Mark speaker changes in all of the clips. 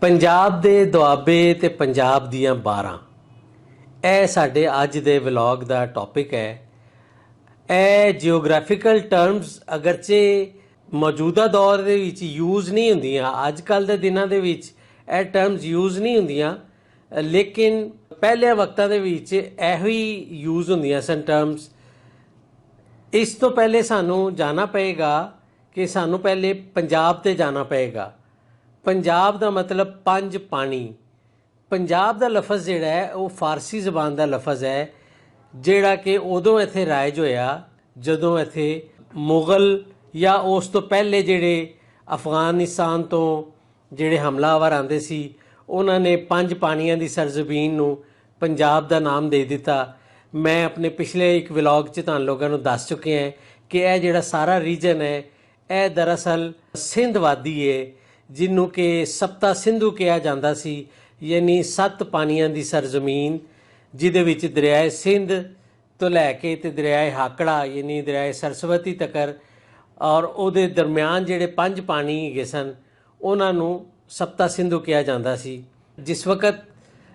Speaker 1: ਪੰਜਾਬ ਦੇ ਦੁਆਬੇ ਤੇ ਪੰਜਾਬ ਦੀਆਂ ਬਾਰਾਂ, ਇਹ ਸਾਡੇ ਅੱਜ ਦੇ ਵਲੌਗ ਦਾ ਟੌਪਿਕ ਹੈ। ਇਹ ਜਿਓਗ੍ਰਾਫੀਕਲ ਟਰਮਸ ਅਗਰਚੇ ਮੌਜੂਦਾ ਦੌਰ ਦੇ ਵਿੱਚ ਯੂਜ਼ ਨਹੀਂ ਹੁੰਦੀਆਂ, ਅੱਜ ਕੱਲ੍ਹ ਦੇ ਦਿਨਾਂ ਦੇ ਵਿੱਚ ਇਹ ਟਰਮਸ ਯੂਜ਼ ਨਹੀਂ ਹੁੰਦੀਆਂ, ਲੇਕਿਨ ਪਹਿਲੇ ਵਕਤਾਂ ਦੇ ਵਿੱਚ ਇਹੋ ਹੀ ਯੂਜ਼ ਹੁੰਦੀਆਂ ਸਨ ਟਰਮਸ। ਇਸ ਤੋਂ ਪਹਿਲੇ ਸਾਨੂੰ ਜਾਣਾ ਪਏਗਾ ਕਿ ਸਾਨੂੰ ਪਹਿਲੇ ਪੰਜਾਬ ਤੇ ਜਾਣਾ ਪਏਗਾ। ਪੰਜਾਬ ਦਾ ਮਤਲਬ ਪੰਜ ਪਾਣੀ। ਪੰਜਾਬ ਦਾ ਲਫ਼ਜ਼ ਜਿਹੜਾ ਹੈ ਉਹ ਫਾਰਸੀ ਜ਼ਬਾਨ ਦਾ ਲਫ਼ਜ਼ ਹੈ, ਜਿਹੜਾ ਕਿ ਉਦੋਂ ਇੱਥੇ ਰਾਇਜ ਹੋਇਆ ਜਦੋਂ ਇੱਥੇ ਮੁਗਲ ਜਾਂ ਉਸ ਤੋਂ ਪਹਿਲੇ ਜਿਹੜੇ ਅਫਗਾਨਿਸਤਾਨ ਤੋਂ ਜਿਹੜੇ ਹਮਲਾਵਰ ਆਉਂਦੇ ਸੀ, ਉਹਨਾਂ ਨੇ ਪੰਜ ਪਾਣੀਆਂ ਦੀ ਸਰਜ਼ਮੀਨ ਨੂੰ ਪੰਜਾਬ ਦਾ ਨਾਮ ਦੇ ਦਿੱਤਾ। ਮੈਂ ਆਪਣੇ ਪਿਛਲੇ ਇੱਕ ਵਲੌਗ 'ਚ ਤੁਹਾਨੂੰ ਲੋਕਾਂ ਨੂੰ ਦੱਸ ਚੁੱਕੇ ਹਾਂ ਕਿ ਇਹ ਜਿਹੜਾ ਸਾਰਾ ਰੀਜਨ ਹੈ ਇਹ ਦਰਅਸਲ ਸਿੰਧ ਵਾਦੀ ਹੈ, ਜਿਹਨੂੰ ਕਿ ਸਪਤਾ ਸਿੰਧੂ ਕਿਹਾ ਜਾਂਦਾ ਸੀ, ਯਾਨੀ 7 ਪਾਣੀਆਂ ਦੀ ਸਰਜ਼ਮੀਨ, ਜਿਹਦੇ ਵਿੱਚ ਦਰਿਆਏ ਸਿੰਧ ਤੋਂ ਲੈ ਕੇ ਤੇ ਦਰਿਆਏ ਹਾਕੜਾ ਯਾਨੀ ਦਰਿਆਏ ਸਰਸਵਤੀ ਤੱਕਰ ਔਰ ਉਹਦੇ ਦਰਮਿਆਨ ਜਿਹੜੇ ਪੰਜ ਪਾਣੀ ਹੈਗੇ ਸਨ ਉਹਨਾਂ ਨੂੰ ਸਪਤਾ ਸਿੰਧੂ ਕਿਹਾ ਜਾਂਦਾ ਸੀ। ਜਿਸ ਵਕਤ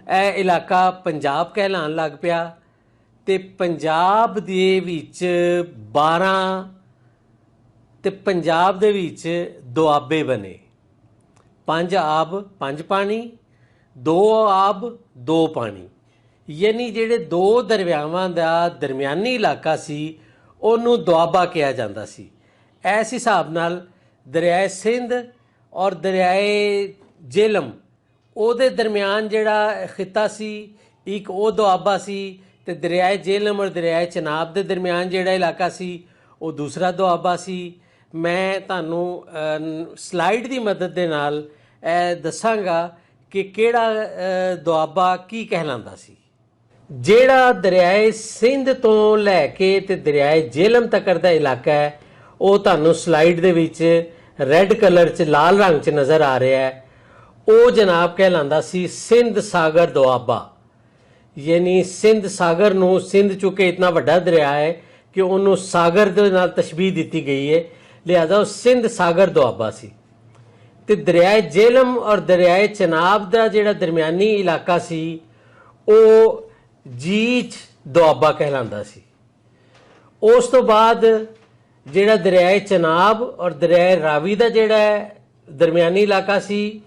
Speaker 1: ਇਹ ਇਲਾਕਾ ਪੰਜਾਬ ਕਹਿਲਾਉਣ ਲੱਗ ਪਿਆ ਤੇ ਪੰਜਾਬ ਦੇ ਵਿੱਚ 12 ਤੇ ਪੰਜਾਬ ਦੇ ਵਿੱਚ ਦੁਆਬੇ ਬਣੇ। 5 ਆਬ 5 ਪਾਣੀ, 2 ਆਬ 2 ਪਾਣੀ, ਯਾਨੀ ਜਿਹੜੇ 2 ਦਰਿਆਵਾਂ ਦਾ ਦਰਮਿਆਨੀ ਇਲਾਕਾ ਸੀ ਉਹਨੂੰ ਦੁਆਬਾ ਕਿਹਾ ਜਾਂਦਾ ਸੀ। ਇਸ ਹਿਸਾਬ ਨਾਲ ਦਰਿਆਏ ਸਿੰਧ ਔਰ ਦਰਿਆਏ ਜੇਹਲਮ ਉਹਦੇ ਦਰਮਿਆਨ ਜਿਹੜਾ ਖਿੱਤਾ ਸੀ ਇੱਕ ਉਹ ਦੁਆਬਾ ਸੀ, ਤੇ ਦਰਿਆਏ ਜੇਹਲਮ ਔਰ ਦਰਿਆਏ ਚਨਾਬ ਦੇ ਦਰਮਿਆਨ ਜਿਹੜਾ ਇਲਾਕਾ ਸੀ ਉਹ ਦੂਸਰਾ ਦੁਆਬਾ ਸੀ। ਮੈਂ ਤੁਹਾਨੂੰ ਸਲਾਈਡ ਦੀ ਮਦਦ ਦੇ ਨਾਲ ਇਹ ਦੱਸਾਂਗਾ ਕਿ ਕਿਹੜਾ ਦੁਆਬਾ ਕੀ ਕਹਿਲਾਂਦਾ ਸੀ। ਜਿਹੜਾ ਦਰਿਆਏ ਸਿੰਧ ਤੋਂ ਲੈ ਕੇ ਤੇ ਦਰਿਆਏ ਜੇਹਲਮ ਤੱਕ ਦਾ ਇਲਾਕਾ ਹੈ ਉਹ ਤੁਹਾਨੂੰ ਸਲਾਈਡ ਦੇ ਵਿੱਚ ਰੈੱਡ ਕਲਰ 'ਚ ਲਾਲ ਰੰਗ 'ਚ ਨਜ਼ਰ ਆ ਰਿਹਾ ਹੈ। ਉਹ ਜਨਾਬ ਕਹਿਲਾਂਦਾ ਸੀ ਸਿੰਧ ਸਾਗਰ ਦੁਆਬਾ, ਯਾਨੀ ਸਿੰਧ ਸਾਗਰ ਨੂੰ, ਸਿੰਧ ਚੁੱਕੇ ਇਤਨਾ ਵੱਡਾ ਦਰਿਆ ਹੈ ਕਿ ਉਹਨੂੰ ਸਾਗਰ ਦੇ ਨਾਲ ਤਸ਼ਬੀਹ ਦਿੱਤੀ ਗਈ ਹੈ, ਲਿਹਾਜ਼ਾ ਉਹ ਸਿੰਧ ਸਾਗਰ ਦੁਆਬਾ ਸੀ। ਤੇ ਦਰਿਆਏ ਜੇਹਲਮ ਔਰ ਦਰਿਆਏ ਚਨਾਬ ਦਾ ਜਿਹੜਾ ਦਰਮਿਆਨੀ ਇਲਾਕਾ ਸੀ ਉਹ ਜੀਚ ਦੁਆਬਾ ਕਹਿਲਾਂਦਾ ਸੀ। ਉਸ ਤੋਂ ਬਾਅਦ ਜਿਹੜਾ ਦਰਿਆਏ ਚਨਾਬ ਔਰ ਦਰਿਆਏ ਰਾਵੀ ਦਾ ਜਿਹੜਾ ਦਰਮਿਆਨੀ ਇਲਾਕਾ ਸੀ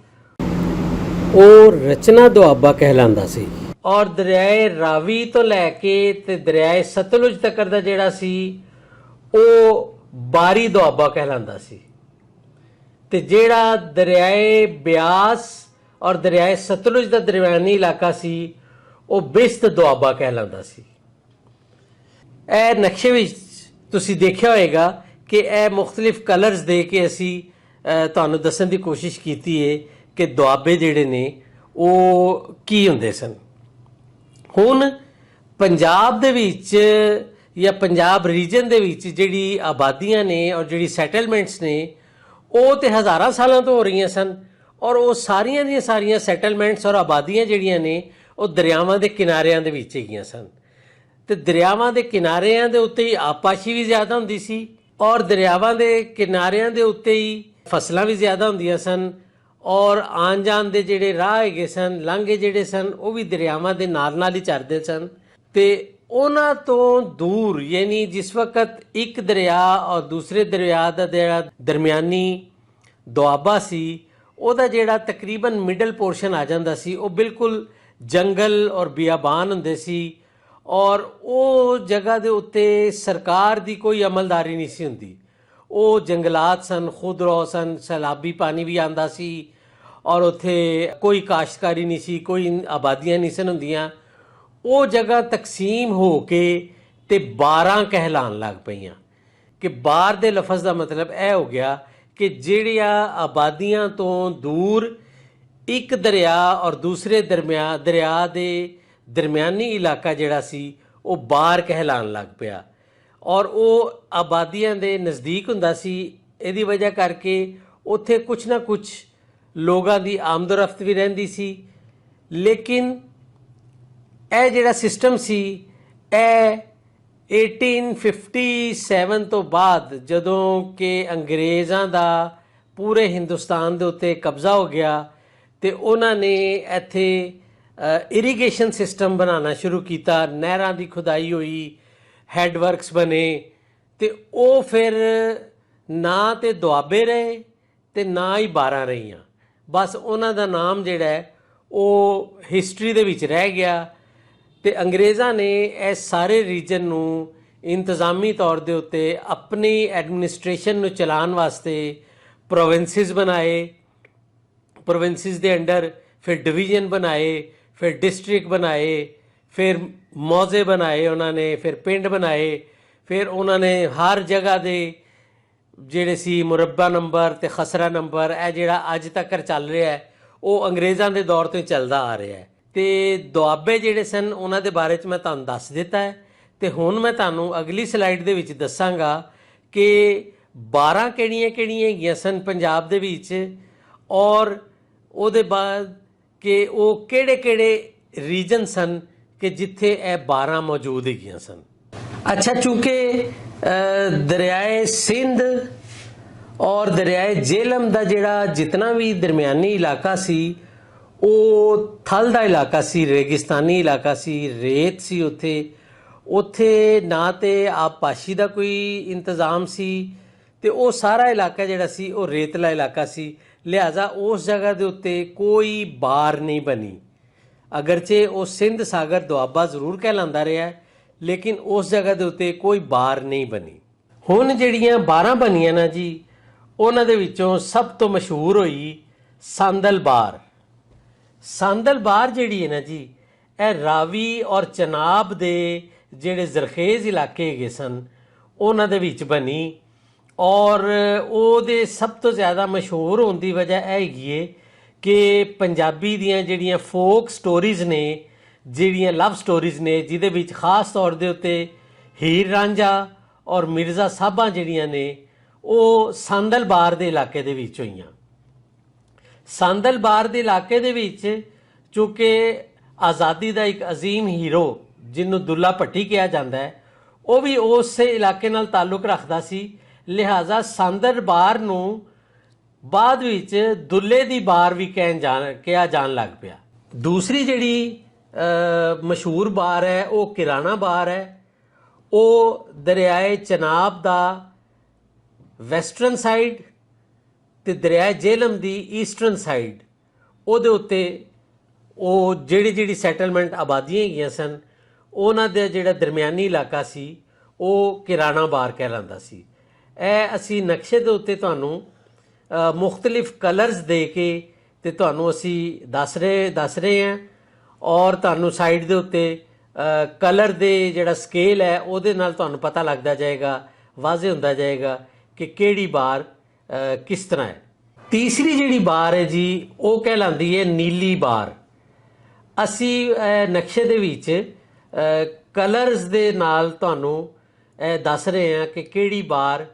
Speaker 1: ਉਹ ਰਚਨਾ ਦੁਆਬਾ ਕਹਿਲਾਂਦਾ ਸੀ। ਔਰ ਦਰਿਆਏ ਰਾਵੀ ਤੋਂ ਲੈ ਕੇ ਤੇ ਦਰਿਆਏ ਸਤਲੁਜ ਤੱਕ ਦਾ ਜਿਹੜਾ ਸੀ ਉਹ ਬਾਰੀ ਦੁਆਬਾ ਕਹਿਲਾਂਦਾ ਸੀ। ਤੇ ਜਿਹੜਾ ਦਰਿਆਏ ਬਿਆਸ ਔਰ ਦਰਿਆਏ ਸਤਲੁਜ ਦਾ ਦਰਮਿਆਨੀ ਇਲਾਕਾ ਸੀ ਉਹ ਬਿਸਤ ਦੁਆਬਾ ਕਹਿਲਾਂਦਾ ਸੀ। ਇਹ ਨਕਸ਼ੇ ਵਿੱਚ ਤੁਸੀਂ ਦੇਖਿਆ ਹੋਏਗਾ ਕਿ ਇਹ ਮੁਖਤਲਿਫ ਕਲਰਸ ਦੇ ਕੇ ਅਸੀਂ ਤੁਹਾਨੂੰ ਦੱਸਣ ਦੀ ਕੋਸ਼ਿਸ਼ ਕੀਤੀ ਹੈ ਕਿ ਦੁਆਬੇ ਜਿਹੜੇ ਨੇ ਉਹ ਕੀ ਹੁੰਦੇ ਸਨ। ਹੁਣ ਪੰਜਾਬ ਦੇ ਵਿੱਚ ਜਾਂ ਪੰਜਾਬ ਰੀਜਨ ਦੇ ਵਿੱਚ ਜਿਹੜੀ ਆਬਾਦੀਆਂ ਨੇ ਔਰ ਜਿਹੜੀ ਸੈਟਲਮੈਂਟਸ ਨੇ ਉਹ ਤੇ ਹਜ਼ਾਰਾਂ ਸਾਲਾਂ ਤੋਂ ਹੋ ਰਹੀਆਂ ਸਨ, ਔਰ ਉਹ ਸਾਰੀਆਂ ਦੀਆਂ ਸਾਰੀਆਂ ਸੈਟਲਮੈਂਟਸ ਔਰ ਆਬਾਦੀਆਂ ਜਿਹੜੀਆਂ ਨੇ ਉਹ ਦਰਿਆਵਾਂ ਦੇ ਕਿਨਾਰਿਆਂ ਦੇ ਵਿੱਚ ਹੈਗੀਆਂ ਸਨ। ਤੇ ਦਰਿਆਵਾਂ ਦੇ ਕਿਨਾਰਿਆਂ ਦੇ ਉੱਤੇ ਹੀ ਆਬਾਪਾਸ਼ੀ ਵੀ ਜ਼ਿਆਦਾ ਹੁੰਦੀ ਸੀ ਔਰ ਦਰਿਆਵਾਂ ਦੇ ਕਿਨਾਰਿਆਂ ਦੇ ਉੱਤੇ ਹੀ ਫਸਲਾਂ ਵੀ ਜ਼ਿਆਦਾ ਹੁੰਦੀਆਂ ਸਨ, ਔਰ ਆਉਣ ਜਾਣ ਦੇ ਜਿਹੜੇ ਰਾਹ ਹੈਗੇ ਸਨ, ਲਾਂਘੇ ਜਿਹੜੇ ਸਨ ਉਹ ਵੀ ਦਰਿਆਵਾਂ ਦੇ ਨਾਲ ਨਾਲ ਹੀ ਚੱਲਦੇ ਸਨ। ਤੇ ਉਹਨਾਂ ਤੋਂ ਦੂਰ ਯਾਨੀ ਜਿਸ ਵਕਤ ਇੱਕ ਦਰਿਆ ਔਰ ਦੂਸਰੇ ਦਰਿਆ ਦਾ ਜਿਹੜਾ ਦਰਮਿਆਨੀ ਦੁਆਬਾ ਸੀ ਉਹਦਾ ਜਿਹੜਾ ਤਕਰੀਬਨ ਮਿਡਲ ਪੋਰਸ਼ਨ ਆ ਜਾਂਦਾ ਸੀ ਉਹ ਬਿਲਕੁਲ ਜੰਗਲ ਔਰ ਬਿਆਬਾਨ ਹੁੰਦੇ ਸੀ, ਔਰ ਉਹ ਜਗ੍ਹਾ ਦੇ ਉੱਤੇ ਸਰਕਾਰ ਦੀ ਕੋਈ ਅਮਲਦਾਰੀ ਨਹੀਂ ਸੀ ਹੁੰਦੀ। ਉਹ ਜੰਗਲਾਤ ਸਨ, ਖੁਦਰੋ ਸਨ, ਸੈਲਾਬੀ ਪਾਣੀ ਵੀ ਆਉਂਦਾ ਸੀ ਔਰ ਉੱਥੇ ਕੋਈ ਕਾਸ਼ਤਕਾਰੀ ਨਹੀਂ ਸੀ, ਕੋਈ ਆਬਾਦੀਆਂ ਨਹੀਂ ਸਨ ਹੁੰਦੀਆਂ। ਉਹ ਜਗ੍ਹਾ ਤਕਸੀਮ ਹੋ ਕੇ ਤੇ 12 ਕਹਿਲਾਉਣ ਲੱਗ ਪਈਆਂ ਕਿ 12 ਦੇ ਲਫ਼ਜ਼ ਦਾ ਮਤਲਬ ਇਹ ਹੋ ਗਿਆ ਕਿ ਜਿਹੜੀਆਂ ਆਬਾਦੀਆਂ ਤੋਂ ਦੂਰ ਇੱਕ ਦਰਿਆ ਔਰ ਦੂਸਰੇ ਦਰਿਆ ਦੇ ਦਰਮਿਆਨੀ ਇਲਾਕਾ ਜਿਹੜਾ ਸੀ ਉਹ 12 ਕਹਿਲਾਉਣ ਲੱਗ ਪਿਆ, ਔਰ ਉਹ ਆਬਾਦੀਆਂ ਦੇ ਨਜ਼ਦੀਕ ਹੁੰਦਾ ਸੀ। ਇਹਦੀ ਵਜ੍ਹਾ ਕਰਕੇ ਉੱਥੇ ਕੁਛ ਨਾ ਕੁਛ ਲੋਕਾਂ ਦੀ ਆਮਦੋਰਫਤ ਵੀ ਰਹਿੰਦੀ ਸੀ। ਲੇਕਿਨ ਇਹ ਜਿਹੜਾ ਸਿਸਟਮ ਸੀ ਇਹ 1857 ਤੋਂ ਬਾਅਦ ਜਦੋਂ ਕਿ ਅੰਗਰੇਜ਼ਾਂ ਦਾ ਪੂਰੇ ਹਿੰਦੁਸਤਾਨ ਦੇ ਉੱਤੇ ਕਬਜ਼ਾ ਹੋ ਗਿਆ ਤੇ ਉਹਨਾਂ ਨੇ ਇੱਥੇ ਇਰੀਗੇਸ਼ਨ ਸਿਸਟਮ ਬਣਾਉਣਾ ਸ਼ੁਰੂ ਕੀਤਾ, ਨਹਿਰਾਂ ਦੀ ਖੁਦਾਈ ਹੋਈ, ਹੈੱਡ ਵਰਕਸ ਬਣੇ, ਤੇ ਉਹ ਫਿਰ ਨਾ ਤੇ ਦੁਆਬੇ ਰਹੇ ਤੇ ਨਾ ਹੀ ਬਾਰਾਂ ਰਹੀਆਂ। ਬਸ ਉਹਨਾਂ ਦਾ ਨਾਮ ਜਿਹੜਾ ਹੈ ਉਹ ਹਿਸਟਰੀ ਦੇ ਵਿੱਚ ਰਹਿ ਗਿਆ। ਤੇ ਅੰਗਰੇਜ਼ਾਂ ਨੇ ਇਸ ਸਾਰੇ ਰੀਜਨ ਨੂੰ ਇੰਤਜ਼ਾਮੀ ਤੌਰ ਦੇ ਉੱਤੇ ਆਪਣੀ ਐਡਮਿਨਿਸਟ੍ਰੇਸ਼ਨ ਨੂੰ ਚਲਾਉਣ ਵਾਸਤੇ ਪ੍ਰੋਵਿੰਸਿਸ ਬਣਾਏ। ਪ੍ਰੋਵਿੰਸਿਸ ਦੇ ਅੰਡਰ ਫਿਰ ਡਿਵੀਜ਼ਨ ਬਣਾਏ, ਫਿਰ ਡਿਸਟ੍ਰਿਕਟ ਬਣਾਏ, ਫਿਰ ਮੌਜ਼ੇ ਬਣਾਏ ਉਹਨਾਂ ਨੇ, ਫਿਰ ਪਿੰਡ ਬਣਾਏ। ਫਿਰ ਉਹਨਾਂ ਨੇ ਹਰ ਜਗ੍ਹਾ ਦੇ ਜਿਹੜੇ ਸੀ ਮੁਰੱਬਾ ਨੰਬਰ ਤੇ ਖਸਰਾ ਨੰਬਰ, ਇਹ ਜਿਹੜਾ ਅੱਜ ਤੱਕ ਚੱਲ ਰਿਹਾ ਹੈ, ਉਹ ਅੰਗਰੇਜ਼ਾਂ ਦੇ ਦੌਰ ਤੋਂ ਚੱਲਦਾ ਆ ਰਿਹਾ ਹੈ। ਤੇ ਦੁਆਬੇ ਜਿਹੜੇ ਸਨ ਉਹਨਾਂ ਦੇ ਬਾਰੇ 'ਚ ਮੈਂ ਤੁਹਾਨੂੰ ਦੱਸ ਦਿੱਤਾ ਹੈ। ਤੇ ਹੁਣ ਮੈਂ ਤੁਹਾਨੂੰ ਅਗਲੀ ਸਲਾਈਡ ਦੇ ਵਿੱਚ ਦੱਸਾਂਗਾ ਕਿ 12 ਕਿਹੜੀਆਂ ਕਿਹੜੀਆਂ ਹੈਗੀਆਂ ਸਨ ਪੰਜਾਬ ਦੇ ਵਿੱਚ, ਔਰ ਉਹਦੇ ਬਾਅਦ ਕਿ ਉਹ ਕਿਹੜੇ ਕਿਹੜੇ ਰੀਜਨ ਸਨ ਕਿ ਜਿੱਥੇ ਇਹ 12 ਮੌਜੂਦ ਹੈਗੀਆਂ ਸਨ। ਅੱਛਾ, ਚूँकि ਦਰਿਆਏ ਸਿੰਧ ਔਰ ਦਰਿਆਏ ਜੇਹਲਮ ਦਾ ਜਿਹੜਾ ਜਿਤਨਾ ਵੀ ਦਰਮਿਆਨੀ ਇਲਾਕਾ ਸੀ ਉਹ ਥਲ ਦਾ ਇਲਾਕਾ ਸੀ, ਰੇਗਿਸਤਾਨੀ ਇਲਾਕਾ ਸੀ, ਰੇਤ ਸੀ ਉੱਥੇ। ਉੱਥੇ ਨਾ ਤੇ ਆਬਪਾਸ਼ੀ ਦਾ ਕੋਈ ਇੰਤਜ਼ਾਮ ਸੀ ਤੇ ਉਹ ਸਾਰਾ ਇਲਾਕਾ ਜਿਹੜਾ ਸੀ ਉਹ ਰੇਤਲਾ ਇਲਾਕਾ ਸੀ। ਲਿਹਾਜ਼ਾ ਉਸ ਜਗ੍ਹਾ ਦੇ ਉੱਤੇ ਕੋਈ ਬਾਰ ਨਹੀਂ ਬਣੀ। ਅਗਰਚੇ ਉਹ ਸਿੰਧ ਸਾਗਰ ਦੁਆਬਾ ਜ਼ਰੂਰ ਕਹਿਲਾਂਦਾ ਰਿਹਾ, ਲੇਕਿਨ ਉਸ ਜਗ੍ਹਾ ਦੇ ਉੱਤੇ ਕੋਈ ਬਾਰ ਨਹੀਂ ਬਣੀ। ਹੁਣ ਜਿਹੜੀਆਂ 12 ਬਣੀਆਂ ਨਾ ਜੀ, ਉਹਨਾਂ ਦੇ ਵਿੱਚੋਂ ਸਭ ਤੋਂ ਮਸ਼ਹੂਰ ਹੋਈ ਸਾਂਦਲ ਬਾਰ। ਸਾਂਦਲ ਬਾਰ ਜਿਹੜੀ ਹੈ ਨਾ ਜੀ, ਇਹ ਰਾਵੀ ਔਰ ਚਨਾਬ ਦੇ ਜਿਹੜੇ ਜ਼ਰਖੇਜ਼ ਇਲਾਕੇ ਹੈਗੇ ਸਨ ਉਹਨਾਂ ਦੇ ਵਿੱਚ ਬਣੀ। ਔਰ ਉਹਦੇ ਸਭ ਤੋਂ ਜ਼ਿਆਦਾ ਮਸ਼ਹੂਰ ਹੋਣ ਦੀ ਵਜ੍ਹਾ ਇਹ ਹੈਗੀ ਹੈ ਕਿ ਪੰਜਾਬੀ ਦੀਆਂ ਜਿਹੜੀਆਂ ਫੋਕ ਸਟੋਰੀਜ਼ ਨੇ, ਜਿਹੜੀਆਂ ਲਵ ਸਟੋਰੀਜ਼ ਨੇ, ਜਿਹਦੇ ਵਿੱਚ ਖਾਸ ਤੌਰ ਦੇ ਉੱਤੇ ਹੀਰ ਰਾਂਝਾ ਔਰ ਮਿਰਜ਼ਾ ਸਾਹਿਬਾਂ ਜਿਹੜੀਆਂ ਨੇ ਉਹ ਸਾਂਦਲ ਬਾਰ ਦੇ ਇਲਾਕੇ ਦੇ ਵਿੱਚ ਹੋਈਆਂ। ਸਾਂਦਲ ਬਾਰ ਦੇ ਇਲਾਕੇ ਦੇ ਵਿੱਚ ਚूँकि ਆਜ਼ਾਦੀ ਦਾ ਇੱਕ ਅਜ਼ੀਮ ਹੀਰੋ ਜਿਹਨੂੰ ਦੁੱਲਾ ਭੱਟੀ ਕਿਹਾ ਜਾਂਦਾ ਹੈ, ਉਹ ਵੀ ਉਸੇ ਇਲਾਕੇ ਨਾਲ ਤਾਲੁਕ ਰੱਖਦਾ ਸੀ। ਲਿਹਾਜ਼ਾ ਸਾਂਦਲ ਬਾਰ ਨੂੰ ਬਾਅਦ ਵਿੱਚ ਦੁੱਲੇ ਦੀ ਬਾਰ ਵੀ ਕਿਹਾ ਜਾਣ ਲੱਗ ਪਿਆ। ਦੂਸਰੀ ਜਿਹੜੀ ਮਸ਼ਹੂਰ ਬਾਰ ਹੈ ਉਹ ਕਿਰਾਣਾ ਬਾਰ ਹੈ। ਉਹ ਦਰਿਆਏ ਚਨਾਬ ਦਾ ਵੈਸਟਰਨ ਸਾਈਡ ਤੇ ਦਰਿਆਏ ਜੇਹਲਮ ਦੀ ਈਸਟਰਨ ਸਾਈਡ, ਉਹਦੇ ਉੱਤੇ ਉਹ ਜਿਹੜੀ ਸੈਟਲਮੈਂਟ ਆਬਾਦੀਆਂ ਹੈਗੀਆਂ ਸਨ ਉਹਨਾਂ ਦਾ ਜਿਹੜਾ ਦਰਮਿਆਨੀ ਇਲਾਕਾ ਸੀ ਉਹ ਕਿਰਾਣਾ ਬਾਰ ਕਹਿਲਾਂਦਾ ਸੀ। ਇਹ ਅਸੀਂ ਨਕਸ਼ੇ ਦੇ ਉੱਤੇ ਤੁਹਾਨੂੰ ਮੁਖਤਲਿਫ ਕਲਰਸ ਦੇ ਕੇ ਤੇ ਤੁਹਾਨੂੰ ਅਸੀਂ ਦੱਸ ਰਹੇ ਹਾਂ, ਔਰ ਤੁਹਾਨੂੰ ਸਾਈਡ ਦੇ ਉੱਤੇ ਕਲਰ ਦੇ ਜਿਹੜਾ ਸਕੇਲ ਹੈ ਉਹਦੇ ਨਾਲ ਤੁਹਾਨੂੰ ਪਤਾ ਲੱਗਦਾ ਜਾਏਗਾ, ਵਾਜ਼ਿਹ ਹੁੰਦਾ ਜਾਏਗਾ ਕਿ ਕਿਹੜੀ ਬਾਰ ਕਿਸ ਤਰ੍ਹਾਂ ਹੈ। ਤੀਸਰੀ ਜਿਹੜੀ ਬਾਰ ਹੈ ਜੀ ਉਹ ਕਹਿਲਾਂਦੀ ਹੈ ਨੀਲੀ ਬਾਰ। ਅਸੀਂ ਨਕਸ਼ੇ ਦੇ ਵਿੱਚ ਕਲਰਸ ਦੇ ਨਾਲ ਤੁਹਾਨੂੰ ਦੱਸ ਰਹੇ ਹਾਂ ਕਿ ਕਿਹੜੀ ਬਾਰ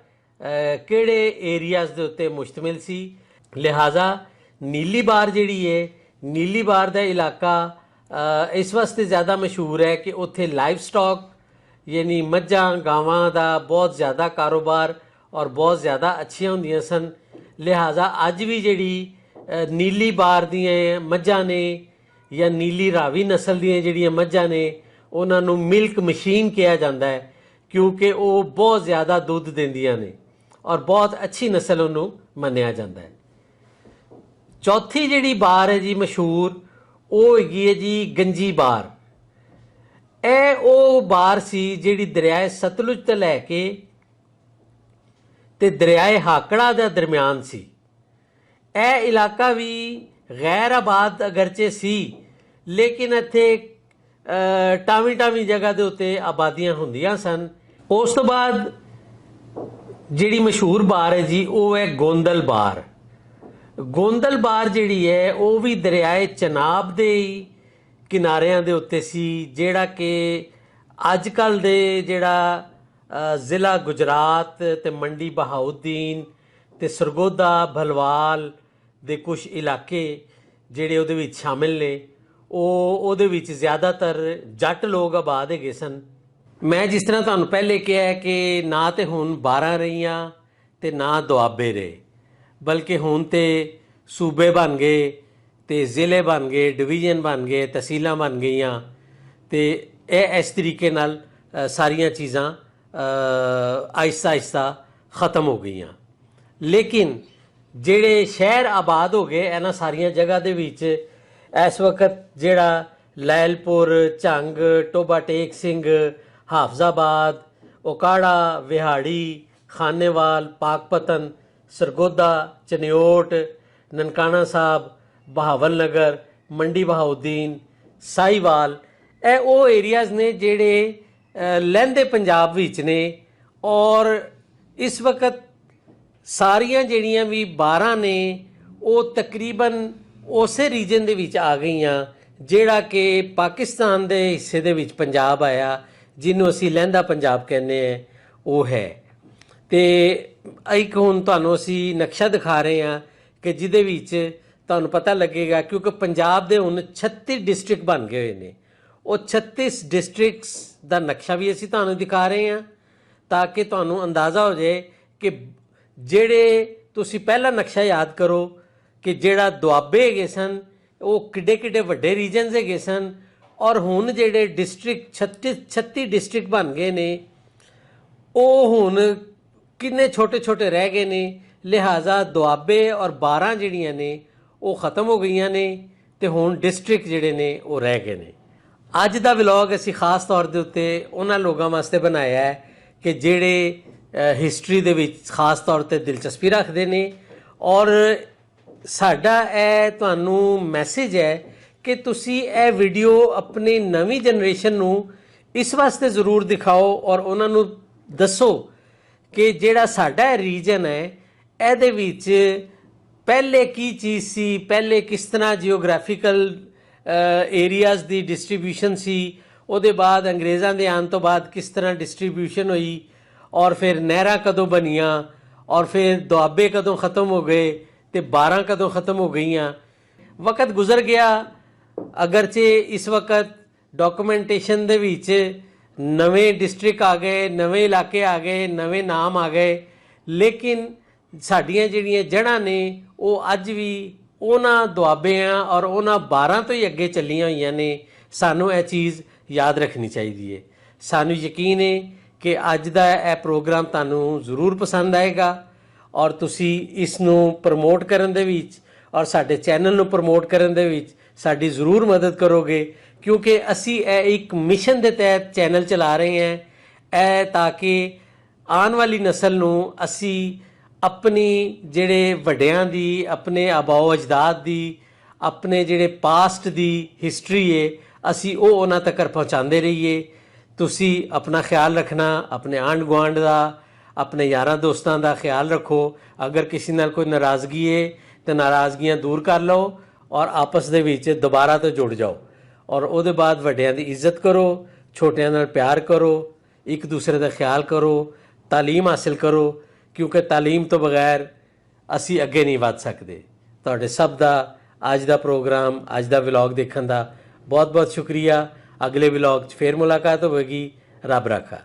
Speaker 1: ਕਿਹੜੇ ਏਰੀਆਜ਼ ਦੇ ਉੱਤੇ ਮੁਸ਼ਤਮਿਲ ਸੀ। ਲਿਹਾਜ਼ਾ ਨੀਲੀ ਬਾਰ ਜਿਹੜੀ ਹੈ, ਨੀਲੀ ਬਾਰ ਦਾ ਇਲਾਕਾ ਇਸ ਵਾਸਤੇ ਜ਼ਿਆਦਾ ਮਸ਼ਹੂਰ ਹੈ ਕਿ ਉੱਥੇ ਲਾਈਵ ਸਟਾਕ ਯਾਨੀ ਮੱਝਾਂ ਗਾਵਾਂ ਦਾ ਬਹੁਤ ਜ਼ਿਆਦਾ ਕਾਰੋਬਾਰ ਔਰ ਬਹੁਤ ਜ਼ਿਆਦਾ ਅੱਛੀਆਂ ਹੁੰਦੀਆਂ ਸਨ। ਲਿਹਾਜ਼ਾ ਅੱਜ ਵੀ ਜਿਹੜੀ ਨੀਲੀ ਬਾਰ ਦੀਆਂ ਮੱਝਾਂ ਨੇ ਜਾਂ ਨੀਲੀ ਰਾਵੀ ਨਸਲ ਦੀਆਂ ਜਿਹੜੀਆਂ ਮੱਝਾਂ ਨੇ ਉਹਨਾਂ ਨੂੰ ਮਿਲਕ ਮਸ਼ੀਨ ਕਿਹਾ ਜਾਂਦਾ ਹੈ, ਕਿਉਂਕਿ ਉਹ ਬਹੁਤ ਜ਼ਿਆਦਾ ਦੁੱਧ ਦਿੰਦੀਆਂ ਨੇ ਔਰ ਬਹੁਤ ਅੱਛੀ ਨਸਲ ਉਹਨੂੰ ਮੰਨਿਆ ਜਾਂਦਾ ਹੈ। ਚੌਥੀ ਜਿਹੜੀ ਬਾਰ ਹੈ ਜੀ ਮਸ਼ਹੂਰ, ਉਹ ਹੈਗੀ ਹੈ ਜੀ ਗੰਜੀ ਬਾਰ। ਇਹ ਉਹ ਬਾਰ ਸੀ ਜਿਹੜੀ ਦਰਿਆਏ ਸਤਲੁਜ ਤੋਂ ਲੈ ਕੇ ਤੇ ਦਰਿਆਏ ਹਾਕੜਾ ਦੇ ਦਰਮਿਆਨ ਸੀ। ਇਹ ਇਲਾਕਾ ਵੀ ਗੈਰ ਆਬਾਦ ਅਗਰਚੇ ਸੀ, ਲੇਕਿਨ ਇੱਥੇ ਟਾਵੀਂ ਜਗ੍ਹਾ ਦੇ ਉੱਤੇ ਆਬਾਦੀਆਂ ਹੁੰਦੀਆਂ ਸਨ। ਉਸ ਤੋਂ ਬਾਅਦ ਜਿਹੜੀ ਮਸ਼ਹੂਰ ਬਾਰ ਹੈ ਜੀ ਉਹ ਹੈ ਗੋਂਦਲ ਬਾਰ। ਗੋਂਦਲ ਬਾਰ ਜਿਹੜੀ ਹੈ ਉਹ ਵੀ ਦਰਿਆਏ ਚਨਾਬ ਦੇ ਕਿਨਾਰਿਆਂ ਦੇ ਉੱਤੇ ਸੀ, ਜਿਹੜਾ ਕਿ ਅੱਜ ਕੱਲ੍ਹ ਦੇ ਜਿਹੜਾ ਜ਼ਿਲ੍ਹਾ ਗੁਜਰਾਤ ਤੇ ਮੰਡੀ ਬਹਾਉਦੀਨ ਤੇ ਸਰਗੋਦਾ ਭਲਵਾਲ ਦੇ ਕੁਝ ਇਲਾਕੇ ਜਿਹੜੇ ਉਹਦੇ ਵਿੱਚ ਸ਼ਾਮਿਲ ਨੇ, ਉਹਦੇ ਵਿੱਚ ਜ਼ਿਆਦਾਤਰ ਜੱਟ ਲੋਕ ਆਬਾਦ ਹੈਗੇ ਸਨ। ਮੈਂ ਜਿਸ ਤਰ੍ਹਾਂ ਤੁਹਾਨੂੰ ਪਹਿਲੇ ਕਿਹਾ ਕਿ ਨਾ ਤੇ ਹੁਣ 12 ਰਹੀਆਂ ਤੇ ਨਾ ਦੁਆਬੇ ਰਹੇ, ਬਲਕਿ ਹੁਣ ਤੇ ਸੂਬੇ ਬਣ ਗਏ ਤੇ ਜ਼ਿਲ੍ਹੇ ਬਣ ਗਏ, ਡਿਵੀਜ਼ਨ ਬਣ ਗਏ, ਤਹਿਸੀਲਾਂ ਬਣ ਗਈਆਂ ਤੇ ਇਹ ਇਸ ਤਰੀਕੇ ਨਾਲ ਸਾਰੀਆਂ ਚੀਜ਼ਾਂ ਆਹਿਸਤਾ ਆਹਿਸਤਾ ਖਤਮ ਹੋ ਗਈਆਂ। ਲੇਕਿਨ ਜਿਹੜੇ ਸ਼ਹਿਰ ਆਬਾਦ ਹੋ ਗਏ ਇਹਨਾਂ ਸਾਰੀਆਂ ਜਗ੍ਹਾ ਦੇ ਵਿੱਚ ਇਸ ਵਕਤ ਜਿਹੜਾ ਲੈਲਪੁਰ, ਝੰਗ, ਟੋਬਾ ਟੇਕ ਸਿੰਘ, ਹਾਫਜ਼ਾਬਾਦ, ਉਕਾੜਾ, ਵਿਹਾੜੀ, ਖਾਨੇਵਾਲ, ਪਾਕਪਤਨ, ਸਰਗੋਦਾ, ਚਨਿਓਟ, ਨਨਕਾਣਾ ਸਾਹਿਬ, ਬਹਾਵਲ ਨਗਰ, ਮੰਡੀ ਬਹਾਉਦੀਨ, ਸਾਹੀਵਾਲ, ਇਹ ਉਹ ਏਰੀਆਜ਼ ਨੇ ਜਿਹੜੇ ਲਹਿੰਦੇ ਪੰਜਾਬ ਵਿੱਚ ਨੇ। ਔਰ ਇਸ ਵਕਤ ਸਾਰੀਆਂ ਜਿਹੜੀਆਂ ਵੀ 12 ਨੇ ਉਹ ਤਕਰੀਬਨ ਉਸੇ ਰੀਜਨ ਦੇ ਵਿੱਚ ਆ ਗਈਆਂ ਜਿਹੜਾ ਕਿ ਪਾਕਿਸਤਾਨ ਦੇ ਹਿੱਸੇ ਦੇ ਵਿੱਚ ਪੰਜਾਬ ਆਇਆ, ਜਿਹਨੂੰ ਅਸੀਂ ਲਹਿੰਦਾ ਪੰਜਾਬ ਕਹਿੰਦੇ ਹਾਂ, ਉਹ ਹੈ। ਤੇ ਇੱਕ ਹੁਣ ਤੁਹਾਨੂੰ ਅਸੀਂ ਨਕਸ਼ਾ ਦਿਖਾ ਰਹੇ ਹਾਂ ਕਿ ਜਿਹਦੇ ਵਿੱਚ ਤੁਹਾਨੂੰ ਪਤਾ ਲੱਗੇਗਾ, ਕਿਉਂਕਿ ਪੰਜਾਬ ਦੇ ਹੁਣ 36 ਡਿਸਟ੍ਰਿਕਟ ਬਣ ਗਏ ਹੋਏ ਨੇ। ਉਹ 36 ਡਿਸਟ੍ਰਿਕਟਸ ਦਾ ਨਕਸ਼ਾ ਵੀ ਅਸੀਂ ਤੁਹਾਨੂੰ ਦਿਖਾ ਰਹੇ ਹਾਂ ਤਾਂ ਕਿ ਤੁਹਾਨੂੰ ਅੰਦਾਜ਼ਾ ਹੋ ਜਾਏ ਕਿ ਜਿਹੜੇ ਤੁਸੀਂ ਪਹਿਲਾ ਨਕਸ਼ਾ ਯਾਦ ਕਰੋ ਕਿ ਜਿਹੜਾ ਦੁਆਬੇ ਹੈਗੇ ਸਨ ਉਹ ਕਿੱਡੇ ਕਿੱਡੇ ਵੱਡੇ ਰੀਜਨਸ ਹੈਗੇ ਸਨ, ਔਰ ਹੁਣ ਜਿਹੜੇ ਡਿਸਟ੍ਰਿਕਟ 36 ਡਿਸਟ੍ਰਿਕਟ ਬਣ ਗਏ ਨੇ ਉਹ ਹੁਣ ਕਿੰਨੇ ਛੋਟੇ ਛੋਟੇ ਰਹਿ ਗਏ ਨੇ। ਲਿਹਾਜ਼ਾ ਦੁਆਬੇ ਔਰ 12 ਜਿਹੜੀਆਂ ਨੇ ਉਹ ਖਤਮ ਹੋ ਗਈਆਂ ਨੇ ਤੇ ਹੁਣ ਡਿਸਟ੍ਰਿਕਟ ਜਿਹੜੇ ਨੇ ਉਹ ਰਹਿ ਗਏ ਨੇ। ਅੱਜ ਦਾ ਵਲੌਗ ਅਸੀਂ ਖਾਸ ਤੌਰ ਦੇ ਉੱਤੇ ਉਹਨਾਂ ਲੋਕਾਂ ਵਾਸਤੇ ਬਣਾਇਆ ਹੈ ਕਿ ਜਿਹੜੇ ਹਿਸਟਰੀ ਦੇ ਵਿੱਚ ਖਾਸ ਤੌਰ ਤੇ ਦਿਲਚਸਪੀ ਰੱਖਦੇ ਨੇ। ਔਰ ਸਾਡਾ ਇਹ ਤੁਹਾਨੂੰ ਮੈਸੇਜ ਹੈ ਕਿ ਤੁਸੀਂ ਇਹ ਵੀਡੀਓ ਆਪਣੀ ਨਵੀਂ ਜਨਰੇਸ਼ਨ ਨੂੰ ਇਸ ਵਾਸਤੇ ਜ਼ਰੂਰ ਦਿਖਾਓ ਔਰ ਉਹਨਾਂ ਨੂੰ ਦੱਸੋ ਕਿ ਜਿਹੜਾ ਸਾਡਾ ਰੀਜਨ ਹੈ ਇਹਦੇ ਵਿੱਚ ਪਹਿਲੇ ਕੀ ਚੀਜ਼ ਸੀ, ਪਹਿਲੇ ਕਿਸ ਤਰ੍ਹਾਂ ਜਿਓਗ੍ਰਾਫੀਕਲ ਏਰੀਆਜ਼ ਦੀ ਡਿਸਟ੍ਰੀਬਿਊਸ਼ਨ ਸੀ, ਉਹਦੇ ਬਾਅਦ ਅੰਗਰੇਜ਼ਾਂ ਦੇ ਆਉਣ ਤੋਂ ਬਾਅਦ ਕਿਸ ਤਰ੍ਹਾਂ ਡਿਸਟ੍ਰੀਬਿਊਸ਼ਨ ਹੋਈ, ਔਰ ਫਿਰ ਨਹਿਰਾਂ ਕਦੋਂ ਬਣੀਆਂ, ਔਰ ਫਿਰ ਦੁਆਬੇ ਕਦੋਂ ख़त्म ਹੋ ਗਏ ਤੇ 12 ਕਦੋਂ ख़त्म ਹੋ ਗਈਆਂ। ਵਕਤ ਗੁਜ਼ਰ ਗਿਆ, ਅਗਰਚੇ ਇਸ ਵਕਤ ਡਾਕੂਮੈਂਟੇਸ਼ਨ ਦੇ ਵਿੱਚ ਨਵੇਂ ਡਿਸਟ੍ਰਿਕਟ ਆ ਗਏ, ਨਵੇਂ ਇਲਾਕੇ ਆ ਗਏ, ਨਵੇਂ ਨਾਮ ਆ ਗਏ, ਲੇਕਿਨ ਸਾਡੀਆਂ ਜਿਹੜੀਆਂ ਜੜ੍ਹਾਂ ਨੇ ਉਹ ਅੱਜ ਵੀ ਉਹਨਾਂ ਦੁਆਬਿਆਂ ਔਰ ਉਹਨਾਂ 12 ਤੋਂ ਹੀ ਅੱਗੇ ਚੱਲੀਆਂ ਹੋਈਆਂ ਨੇ। ਸਾਨੂੰ ਇਹ ਚੀਜ਼ ਯਾਦ ਰੱਖਣੀ ਚਾਹੀਦੀ ਹੈ। ਸਾਨੂੰ ਯਕੀਨ ਹੈ ਕਿ ਅੱਜ ਦਾ ਇਹ ਪ੍ਰੋਗਰਾਮ ਤੁਹਾਨੂੰ ਜ਼ਰੂਰ ਪਸੰਦ ਆਏਗਾ ਔਰ ਤੁਸੀਂ ਇਸ ਨੂੰ ਪ੍ਰਮੋਟ ਕਰਨ ਦੇ ਵਿੱਚ ਔਰ ਸਾਡੇ ਚੈਨਲ ਨੂੰ ਪ੍ਰਮੋਟ ਕਰਨ ਦੇ ਵਿੱਚ ਸਾਡੀ ਜ਼ਰੂਰ ਮਦਦ ਕਰੋਗੇ, ਕਿਉਂਕਿ ਅਸੀਂ ਇਹ ਇੱਕ ਮਿਸ਼ਨ ਦੇ ਤਹਿਤ ਚੈਨਲ ਚਲਾ ਰਹੇ ਹਾਂ, ਇਹ ਤਾਂ ਕਿ ਆਉਣ ਵਾਲੀ ਨਸਲ ਨੂੰ ਅਸੀਂ ਆਪਣੀ ਜਿਹੜੇ ਵੱਡਿਆਂ ਦੀ, ਆਪਣੇ ਆਬਾਓ ਅਜਦਾਦ ਦੀ, ਆਪਣੇ ਜਿਹੜੇ ਪਾਸਟ ਦੀ ਹਿਸਟਰੀ ਹੈ ਅਸੀਂ ਉਹ ਉਹਨਾਂ ਤੱਕ ਪਹੁੰਚਾਉਂਦੇ ਰਹੀਏ। ਤੁਸੀਂ ਆਪਣਾ ਖਿਆਲ ਰੱਖਣਾ, ਆਪਣੇ ਆਂਢ ਗੁਆਂਢ ਦਾ, ਆਪਣੇ ਯਾਰਾਂ ਦੋਸਤਾਂ ਦਾ ਖਿਆਲ ਰੱਖੋ। ਅਗਰ ਕਿਸੇ ਨਾਲ ਕੋਈ ਨਾਰਾਜ਼ਗੀ ਹੈ ਤਾਂ ਨਾਰਾਜ਼ਗੀਆਂ ਦੂਰ ਕਰ ਲਓ ਔਰ ਆਪਸ ਦੇ ਵਿੱਚ ਦੁਬਾਰਾ ਤੋਂ ਜੁੜ ਜਾਓ ਔਰ ਉਹਦੇ ਬਾਅਦ ਵੱਡਿਆਂ ਦੀ ਇੱਜ਼ਤ ਕਰੋ, ਛੋਟਿਆਂ ਨਾਲ ਪਿਆਰ ਕਰੋ, ਇੱਕ ਦੂਸਰੇ ਦਾ ਖਿਆਲ ਕਰੋ, ਤਾਲੀਮ ਹਾਸਿਲ ਕਰੋ, ਕਿਉਂਕਿ ਤਾਲੀਮ ਤੋਂ ਬਗੈਰ ਅਸੀਂ ਅੱਗੇ ਨਹੀਂ ਵੱਧ ਸਕਦੇ। ਤੁਹਾਡੇ ਸਭ ਦਾ ਅੱਜ ਦਾ ਪ੍ਰੋਗਰਾਮ, ਅੱਜ ਦਾ ਵਲੌਗ ਦੇਖਣ ਦਾ ਬਹੁਤ ਬਹੁਤ ਸ਼ੁਕਰੀਆ। ਅਗਲੇ ਵਲੌਗ 'ਚ ਫੇਰ ਮੁਲਾਕਾਤ ਹੋਵੇਗੀ। ਰੱਬ ਰਾਖਾ।